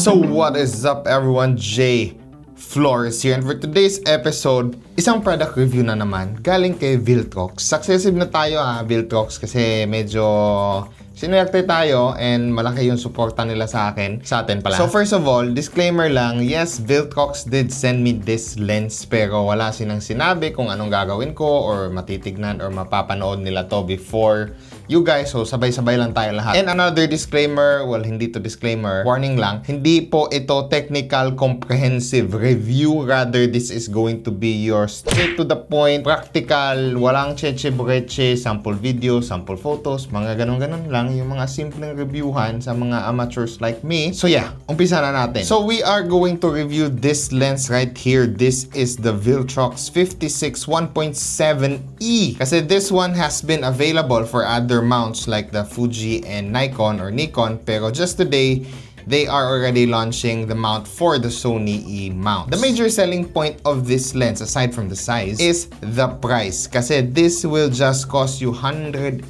So what is up everyone, JFLores here, and for today's episode, isang product review na naman galing kay Viltrox. Successive na tayo Viltrox, kasi medyo sinwerte tayo and malaki yung suporta nila sa atin pala. So first of all, disclaimer lang, yes, Viltrox did send me this lens pero wala silang sinabi kung anong gagawin ko or matitignan or mapapanood nila to before you guys. So sabay-sabay lang tayo lahat. And another disclaimer, well, hindi to disclaimer, warning lang, hindi po ito technical comprehensive review, rather this is going to be your straight to the point, practical, walang cheche-breche, sample video, sample photos, mga ganun-ganun lang, yung mga simpleng reviewhan sa mga amateurs like me. So yeah, umpisa na natin. So we are going to review this lens right here. This is the Viltrox 56 1.7E. Kasi this one has been available for other mounts like the Fuji and Nikon or Nikon, pero just today they are already launching the mount for the Sony E mount. The major selling point of this lens, aside from the size, is the price. Kasi this will just cost you $180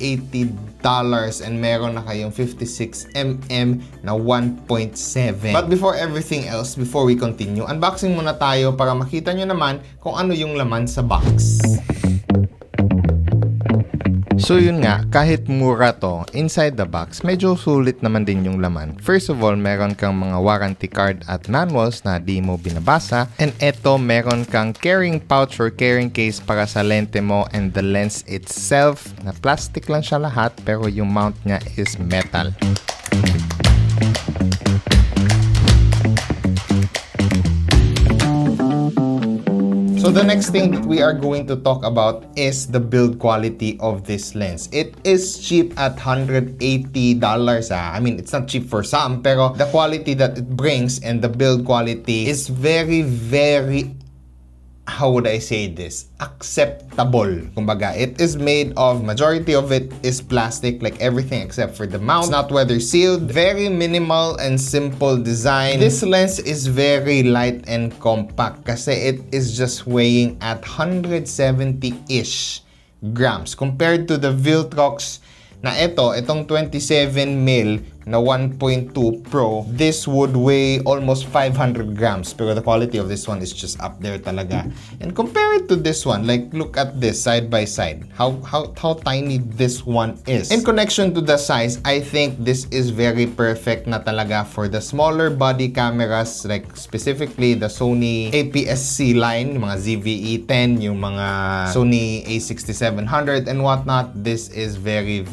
and meron na kayong 56mm na 1.7. But before everything else, before we continue, unboxing muna tayo para makita nyo naman kung ano yung laman sa box. So yun nga, kahit mura to, inside the box, medyo sulit naman din yung laman. First of all, meron kang mga warranty card at manuals na di mo binabasa. And eto, meron kang carrying pouch or carrying case para sa lente mo, and the lens itself, na plastic lang siya lahat, pero yung mount niya is metal. So the next thing that we are going to talk about is the build quality of this lens. It is cheap at $180. I mean, it's not cheap for some, pero the quality that it brings and the build quality is very, how would I say this? Acceptable. Kumbaga, it is made of, majority of it is plastic, like everything except for the mount. It's not weather sealed. Very minimal and simple design. This lens is very light and compact kasi it is just weighing at 170-ish grams compared to the Viltrox na itong 27mm na 1.2 Pro. This would weigh almost 500 grams, pero the quality of this one is just up there talaga. And compare it to this one, like look at this side by side, how tiny this one is. In connection to the size, I think this is very perfect na talaga for the smaller body cameras, like specifically the Sony APS-C line, yung mga ZV-E10, yung mga Sony A6700 and whatnot. This is very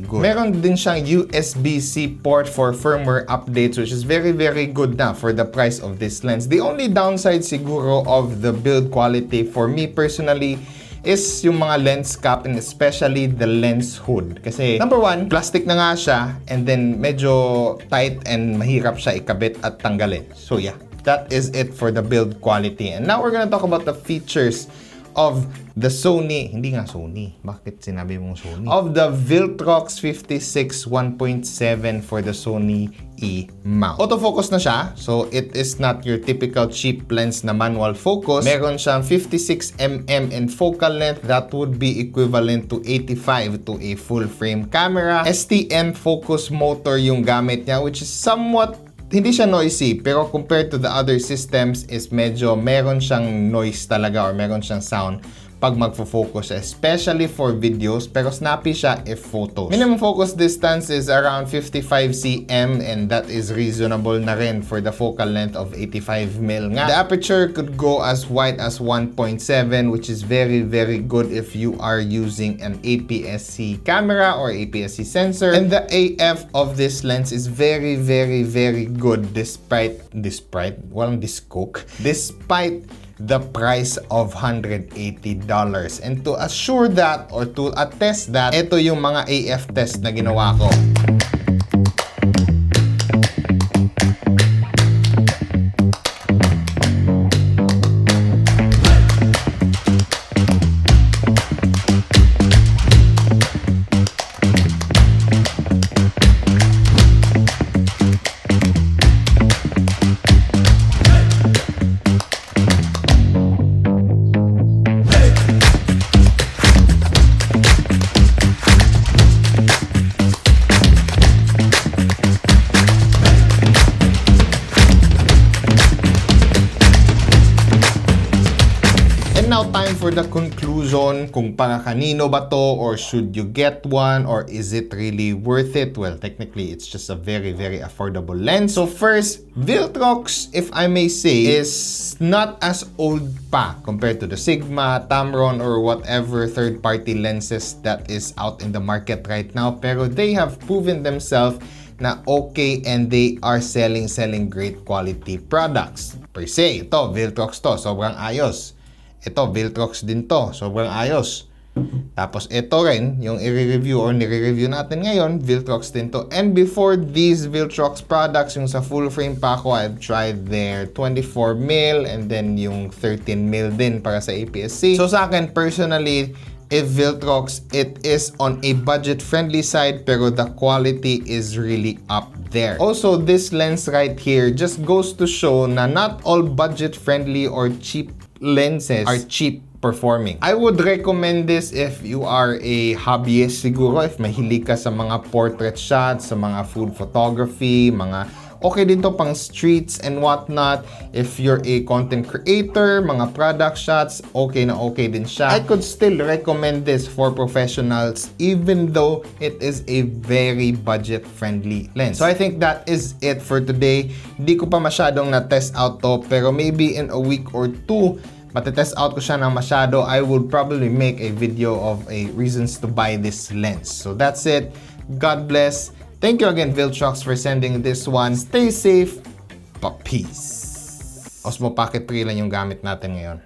good. Meron din siyang USB-C port for firmware updates, which is very good na for the price of this lens. The only downside siguro of the build quality for me personally is yung mga lens cap and especially the lens hood. Kasi number one, plastic na nga siya, and then medyo tight and mahirap siya ikabit at tanggalin. So yeah, that is it for the build quality. And now we're gonna talk about the features of the Sony, hindi nga Sony, bakit sinabi mong Sony? Of the Viltrox 56 1.7 for the Sony E mount. Autofocus na siya, so it is not your typical cheap lens na manual focus. Meron siyang 56mm in focal length, that would be equivalent to 85 to a full frame camera. STM focus motor yung gamit niya, which is somewhat, hindi siya noisy, pero compared to the other systems is medyo meron siyang noise talaga or meron siyang sound pag magfo-focus, especially for videos, pero snappy siya if photos. Minimum focus distance is around 55 cm, and that is reasonable na rin for the focal length of 85mm nga. The aperture could go as wide as 1.7, which is very good if you are using an APS-C camera or APS-C sensor. And the AF of this lens is very good despite walang discoke, despite the price of $180. And to assure that, or to attest that, ito yung mga AF test na ginawa ko. now time for the conclusion. Kung para kanino ba to, or should you get one, or is it really worth it? Well, technically, it's just a very, very affordable lens. So first, Viltrox, if I may say, is not as old pa compared to the Sigma, Tamron, or whatever third-party lenses that is out in the market right now. Pero they have proven themselves na okay, and they are selling great quality products. Per se, ito, Viltrox to, sobrang ayos. Ito, Viltrox din to, sobrang ayos. Tapos ito rin, yung i-review or nire-review natin ngayon, Viltrox din to. And before these Viltrox products, yung sa full frame pa ako, I've tried their 24mm and then yung 13mm din para sa APS-C. So sa akin, personally, if Viltrox, it is on a budget-friendly side, pero the quality is really up there. Also, this lens right here just goes to show na not all budget-friendly or cheap lenses are cheap performing. I would recommend this if you are a hobbyist siguro, if mahilig ka sa mga portrait shots, sa mga food photography, mga okay din to pang streets and whatnot. If you're a content creator, mga product shots, okay na okay din siya. I could still recommend this for professionals even though it is a very budget-friendly lens. So I think that is it for today. Hindi ko pa masyadong na-test out to, pero maybe in a week or two, matetest out ko siya ng masyado. I would probably make a video of reasons to buy this lens. So that's it. God bless. Thank you again, Viltrox, for sending this one. Stay safe. Peace. Osmo Pocket 3 lang yung gamit natin ngayon.